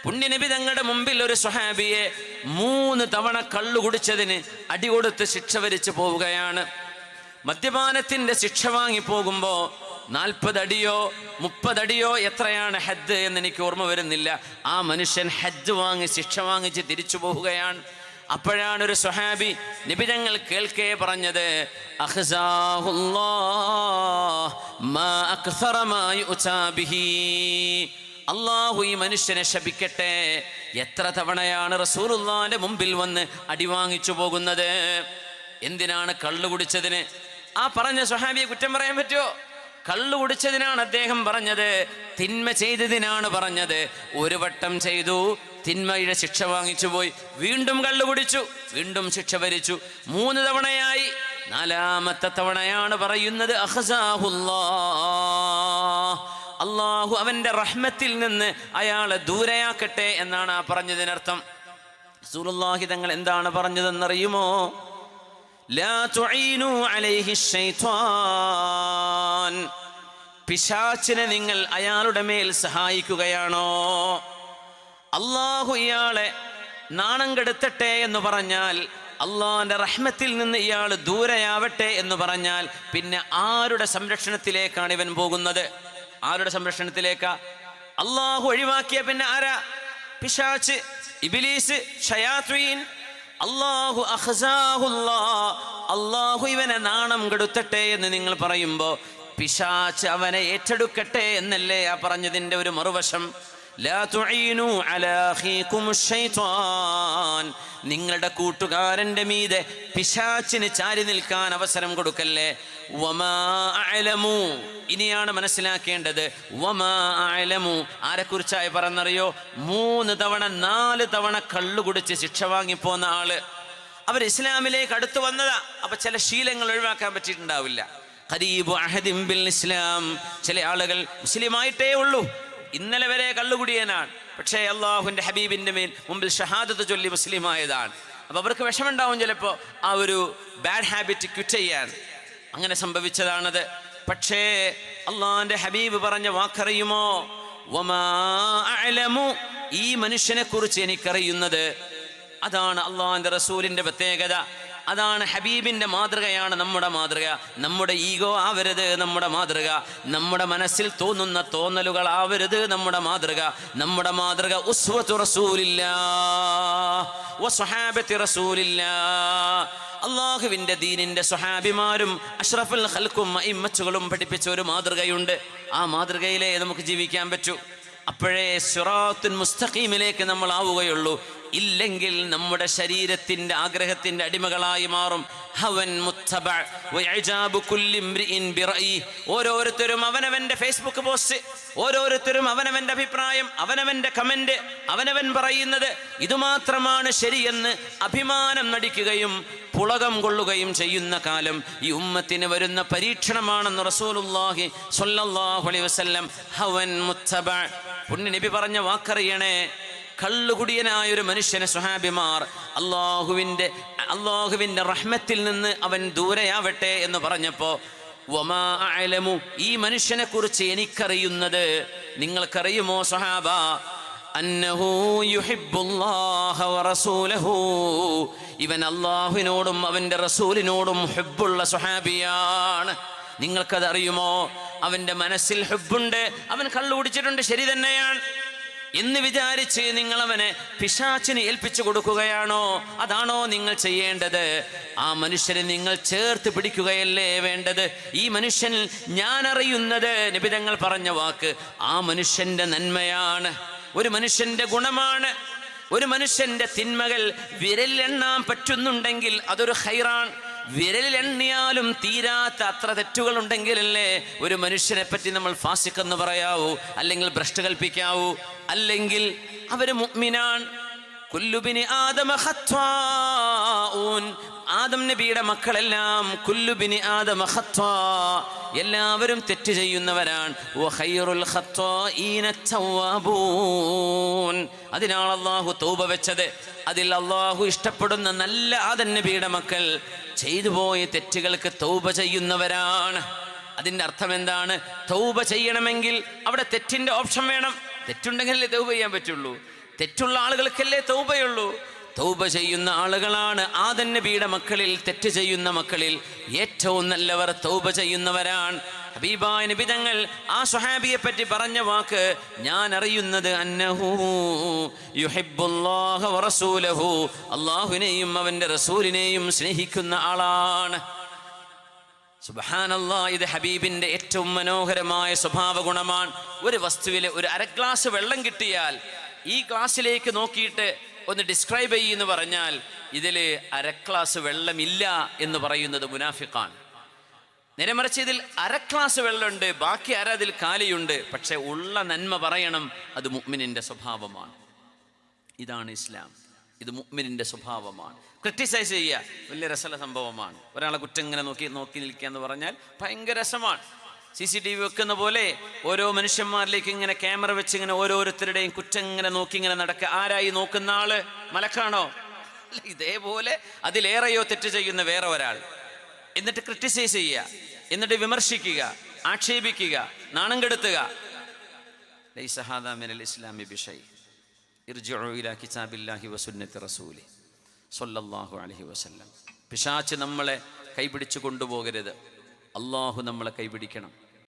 പുണ്യനബി തങ്ങളുടെ മുമ്പിൽ ഒരു സ്വഹാബിയെ 3 തവണ കള്ളു കുടിച്ചതിന് അടികൊടുത്ത് ശിക്ഷ വരിച്ചു പോവുകയാണ്. മദ്യപാനത്തിന്റെ ശിക്ഷ വാങ്ങി പോകുമ്പോ 40 അടിയോ 30 അടിയോ എത്രയാണ് ഹദ്ദ് എന്ന് എനിക്ക് ഓർമ്മ വരുന്നില്ല. ആ മനുഷ്യൻ ഹജ്ജ് വാങ്ങി ശിക്ഷ വാങ്ങിച്ച് തിരിച്ചു പോവുകയാണ്. അപ്പോഴാണ് ഒരു സ്വഹാബി നബി തങ്ങൾ കേൾക്കേ പറഞ്ഞത്, അല്ലാഹു ഈ മനുഷ്യനെ ശപിക്കട്ടെ. എത്ര തവണയാണ് റസൂലുള്ളാഹിന്റെ മുമ്പിൽ വന്ന് അടി വാങ്ങിച്ചു പോകുന്നത്? എന്തിനാണ് കള്ളു കുടിച്ചതിന്? ആ പറഞ്ഞ സ്വഹാബിയെ കുറ്റം പറയാൻ പറ്റുമോ? കള്ളു കുടിച്ചതിനാണ് അദ്ദേഹം പറഞ്ഞത്, തിന്മ ചെയ്തതിനാണ് പറഞ്ഞത്. ഒരു വട്ടം ചെയ്തു, തിന്മയുടെ ശിക്ഷ വാങ്ങിച്ചു പോയി. വീണ്ടും കള്ളു കുടിച്ചു, വീണ്ടും ശിക്ഷ വരിച്ചു. 3 തവണയായി. 4ാമത്തെ തവണയാണ് പറയുന്നത്, അല്ലാഹു അവന്റെ റഹ്മത്തിൽ നിന്ന് അയാളെ ദൂരെയാക്കട്ടെ എന്നാണ് ആ പറഞ്ഞതിനർത്ഥം. റസൂലുള്ളാഹി തങ്ങൾ എന്താണ് പറഞ്ഞതെന്നറിയുമോ? ലാ തുഈനു അലൈഹി ശൈത്വാൻ. പിശാചിനെ നിങ്ങൾ അയാളുടെ മേൽ സഹായിക്കുകയാണോ? അല്ലാഹു ഇയാളെ നാണം കെടുത്തട്ടെ എന്ന് പറഞ്ഞാൽ, അള്ളാഹിന്റെ റഹ്മത്തിൽ നിന്ന് ഇയാൾ ദൂരെയാവട്ടെ എന്ന് പറഞ്ഞാൽ, പിന്നെ ആരുടെ സംരക്ഷണത്തിലേക്കാണ് ഇവൻ പോകുന്നത്? ആരുടെ സംരക്ഷണത്തിലേക്കാ? അള്ളാഹു ഒഴിവാക്കിയ പിന്നെ ആരാ? പിശാച്, ഇബ്ലീസ്, ശയാത്വീൻ. അള്ളാഹു ഇവനെ നാണം കെടുത്തട്ടെ എന്ന് നിങ്ങൾ പറയുമ്പോ പിശാച് അവനെ ഏറ്റെടുക്കട്ടെ എന്നല്ലേ ആ പറഞ്ഞതിന്റെ ഒരു മറുവശം? ലാ തുഈനു അലാ അഖീകും ശൈത്വാൻ. നിങ്ങളുടെ കൂട്ടുകാരന്റെ മീതെ പിശാചിന് ചാരി നിൽക്കാൻ അവസരം കൊടുക്കല്ലേ. വമാ അഅലമു. ഇനിയാണ് മനസ്സിലാക്കേണ്ടത്. വമാ അഅലമു ആരെക്കുറിച്ചായി പറഞ്ഞറിയോ? 3 തവണ 4 തവണ കള്ളു കുടിച്ച് ശിക്ഷ വാങ്ങിപ്പോന്ന ആള്. അവർ ഇസ്ലാമിലേക്ക് അടുത്തു വന്നതാ. അപ്പൊ ചില ശീലങ്ങൾ ഒഴിവാക്കാൻ പറ്റിയിട്ടുണ്ടാവില്ല. ഖരീബു അഹദിൻ ബിൽ ഇസ്ലാം. ചില ആളുകൾ മുസ്ലിമായിട്ടേ ഉള്ളൂ, ഇന്നലെ വരെ കള്ളുകുടിയനാണ്, പക്ഷേ അള്ളാഹുവിന്റെ ഹബീബിന്റെ മുമ്പിൽ ഷഹാദത്ത് ചൊല്ലി മുസ്ലിമായതാണ്. അപ്പൊ അവർക്ക് വിഷമുണ്ടാവും ചിലപ്പോ ആ ഒരു ബാഡ് ഹാബിറ്റ് ക്വിറ്റ് ചെയ്യാൻ. അങ്ങനെ സംഭവിച്ചതാണത്. പക്ഷേ അള്ളാഹിന്റെ ഹബീബ് പറഞ്ഞ വാക്കറിയുമോ? വമാ അഅലമു. ഈ മനുഷ്യനെ കുറിച്ച് എനിക്കറിയുന്നത്. അതാണ് അള്ളാഹിന്റെ റസൂലിന്റെ പ്രത്യേകത. അതാണ് ഹബീബിന്റെ മാതൃകയാണ് നമ്മുടെ മാതൃക. നമ്മുടെ ഈഗോ ആവരുത് നമ്മുടെ മാതൃക. നമ്മുടെ മനസ്സിൽ തോന്നുന്ന തോന്നലുകൾ ആവരുത് നമ്മുടെ മാതൃക. നമ്മുടെ മാതൃക ഉസ്വത്തു റസൂലില്ലാഹ് വസ്വഹാബത്തി റസൂലില്ലാഹ്. അള്ളാഹുവിന്റെ ദീനിന്റെ സ്വഹാബിമാരും അഷ്റഫുൽ ഖൽഖും അഇമ്മത്തുകളും പഠിപ്പിച്ച ഒരു മാതൃകയുണ്ട്. ആ മാതൃകയിലേ നമുക്ക് ജീവിക്കാൻ പറ്റൂ. അപ്പോഴേ സിറാത്തുൽ മുസ്തഖീമിലേക്ക് നമ്മൾ ആവുകയുള്ളൂ. ഇല്ലെങ്കിൽ നമ്മുടെ ശരീരത്തിന്റെ ആഗ്രഹത്തിന്റെ അടിമകളായി മാറും. ഹവൻ മുത്തബ വഇജാബു കുല്ലി ഇംറിഇൻ ബിറഅയി. ഓരോരുത്തരും അവനവന്റെ ഫേസ്ബുക്ക് പോസ്റ്റ്, ഓരോരുത്തരും അവനവന്റെ അഭിപ്രായം, അവനവന്റെ കമന്റ്, അവനവൻ പറയുന്നത് ഇതുമാത്രമാണ് ശരിയെന്ന് അഭിമാനം നടിക്കുകയും പുളകം കൊള്ളുകയും ചെയ്യുന്ന കാലം ഈ ഉമ്മത്തിന് വരുന്ന പരീക്ഷണമാണെന്ന് റസൂലുള്ളാഹി സ്വല്ലല്ലാഹു അലൈഹി വസല്ലം ഹവൻ മുത്തബ. പുണ്യ നബി പറഞ്ഞ വാക്കറിയണേ. കള്ളുകുടിയനായൊരു മനുഷ്യനെ സ്വഹാബിമാർ അള്ളാഹുവിന്റെ റഹ്മത്തിൽ നിന്ന് അവൻ ദൂരെയാവട്ടെ എന്ന് പറഞ്ഞപ്പോ വമാ അഅലമു. ഈ മനുഷ്യനെ കുറിച്ച് എനിക്കറിയുന്നത് നിങ്ങൾക്കറിയുമോ സ്വഹാബ? അന്നഹു യുഹിബ്ബുല്ലാഹ വറസൂലഹു. ഇവൻ അള്ളാഹുവിനോടും അവന്റെ റസൂലിനോടും ഹുബ്ബുള്ള സ്വഹാബിയാണ്. നിങ്ങൾക്കതറിയുമോ? അവന്റെ മനസ്സിൽ ഹുബ്ബുണ്ട്. അവൻ കള്ളു കുടിച്ചിട്ടുണ്ട്, ശരി തന്നെയാണ് എന്ന് വിചാരിച്ച് നിങ്ങൾ അവനെ പിശാചിന് ഏൽപ്പിച്ചു കൊടുക്കുകയാണോ? അതാണോ നിങ്ങൾ ചെയ്യേണ്ടത്? ആ മനുഷ്യനെ നിങ്ങൾ ചേർത്ത് പിടിക്കുകയല്ലേ വേണ്ടത്? ഈ മനുഷ്യനിൽ ഞാൻ അറിയുന്നത് നബി തങ്ങൾ പറഞ്ഞ വാക്ക് ആ മനുഷ്യന്റെ നന്മയാണ്, ഒരു മനുഷ്യന്റെ ഗുണമാണ്. ഒരു മനുഷ്യന്റെ തിന്മകൾ വിരലെണ്ണാൻ പറ്റുന്നുണ്ടെങ്കിൽ അതൊരു ഖൈറാൻ. വിരലിൽ എണ്ണിയാലും തീരാത്ത അത്ര തെറ്റുകൾ ഉണ്ടെങ്കിലല്ലേ ഒരു മനുഷ്യനെ പറ്റി നമ്മൾ ഫാസിഖ് എന്ന് പറയാവൂ, അല്ലെങ്കിൽ ഭ്രഷ്ട് കൽപ്പിക്കാവൂ, അല്ലെങ്കിൽ അവര് മുഅ്മിനാൻ. കുല്ലുബിനി ആദമ ഖത്വാഊൻ. ആദം നബിയുടെ മക്കളെല്ലാം കുല്ലുബിനി ആദമ ഖത്വാ, എല്ലാവരും തെറ്റ് ചെയ്യുന്നവരാണ്. വഖൈറുൽ ഖത്വാഈന തവ്വാബൂൻ. അതിനാണ് അല്ലാഹു തൗബ വെച്ചത്. അതിൽ അല്ലാഹു ഇഷ്ടപ്പെടുന്ന നല്ല ആദം നബിയുടെ മക്കൾ ചെയ്തു പോയ തെറ്റുകൾക്ക് തൗബ ചെയ്യുന്നവരാണ്. അതിൻ്റെ അർത്ഥം എന്താണ്? തൗബ ചെയ്യണമെങ്കിൽ അവിടെ തെറ്റിന്റെ ഓപ്ഷൻ വേണം. തെറ്റുണ്ടെങ്കിലല്ലേ തൗബ ചെയ്യാൻ പറ്റുള്ളൂ. തെറ്റുള്ള ആളുകൾക്കല്ലേ തൗബയുള്ളൂ. തൗബ ചെയ്യുന്ന ആളുകളാണ് ആദം നബിയുടെ മക്കളിൽ, തെറ്റ് ചെയ്യുന്ന മക്കളിൽ ഏറ്റവും നല്ലവർ തൗബ ചെയ്യുന്നവരാണ്. ഹബീബായ നബി തങ്ങൾ ആ സ്വഹാബിയെ പറ്റി പറഞ്ഞ വാക്ക്, ഞാൻ അറിയുന്നത് അന്നഹു യുഹിബ്ബുല്ലാഹ വറസൂലഹു, അല്ലാഹുവിനെയും അവന്റെ റസൂലിനെയും സ്നേഹിക്കുന്ന ആളാണ്. സുബ്ഹാനല്ലാഹ്, ഇത് ഹബീബിന്റെ ഏറ്റവും മനോഹരമായ സ്വഭാവ ഗുണമാണ്. ഒരു വസ്തുവിലെ ഒരു അര ഗ്ലാസ് വെള്ളം കിട്ടിയാൽ ഈ ഗ്ലാസ്സിലേക്ക് നോക്കിയിട്ട് ഒന്ന് ഡിസ്ക്രൈബ് ചെയ്യുമെന്ന് പറഞ്ഞാൽ ഇതിൽ അര ഗ്ലാസ് വെള്ളമില്ല എന്ന് പറയുന്നത് മുനാഫിഖാണ്. നേരെമറിച്ച് ഇതിൽ അര ഗ്ലാസ് വെള്ളമുണ്ട്, ബാക്കി അര അതിൽ കാലിയുണ്ട്, പക്ഷെ ഉള്ള നന്മ പറയണം. അത് മുഅ്മിനിന്റെ സ്വഭാവമാണ്. ഇതാണ് ഇസ്ലാം. ഇത് മുഅ്മിനിന്റെ സ്വഭാവമാണ്. ക്രിട്ടിസൈസ് ചെയ്യുക വലിയ രസമുള്ള സംഭവമാണ്. ഒരാളെ കുറ്റം ഇങ്ങനെ നോക്കി നിൽക്കുക എന്ന് പറഞ്ഞാൽ ഭയങ്കര രസമാണ്. CCTV വെക്കുന്ന പോലെ ഓരോ മനുഷ്യന്മാരിലേക്ക് ഇങ്ങനെ ക്യാമറ വെച്ച് ഇങ്ങനെ ഓരോരുത്തരുടെയും കുറ്റം ഇങ്ങനെ നോക്കി ഇങ്ങനെ നടക്കുക. ആരായി നോക്കുന്ന ആള്? മലക്കാണോ? ഇതേപോലെ അതിലേറെയോ തെറ്റ് ചെയ്യുന്ന വേറെ ഒരാൾ. എന്നിട്ട് ക്രിട്ടിസൈസ് ചെയ്യുക, എന്നിട്ട് വിമർശിക്കുക, ആക്ഷേപിക്കുക, നാണം കെടുത്തുക. ലൈസ ഹാദാ മിനൽ ഇസ്ലാമി ബിശൈ. ഇർജിഉ ഇലാ കിതാബില്ലാഹി വസുന്നത്തി റസൂലി സ്വല്ലല്ലാഹു അലൈഹി വസല്ലം. പിശാച് നമ്മളെ കൈപിടിച്ചു കൊണ്ടുപോകരുത്. അള്ളാഹു നമ്മളെ കൈപിടിക്കണം.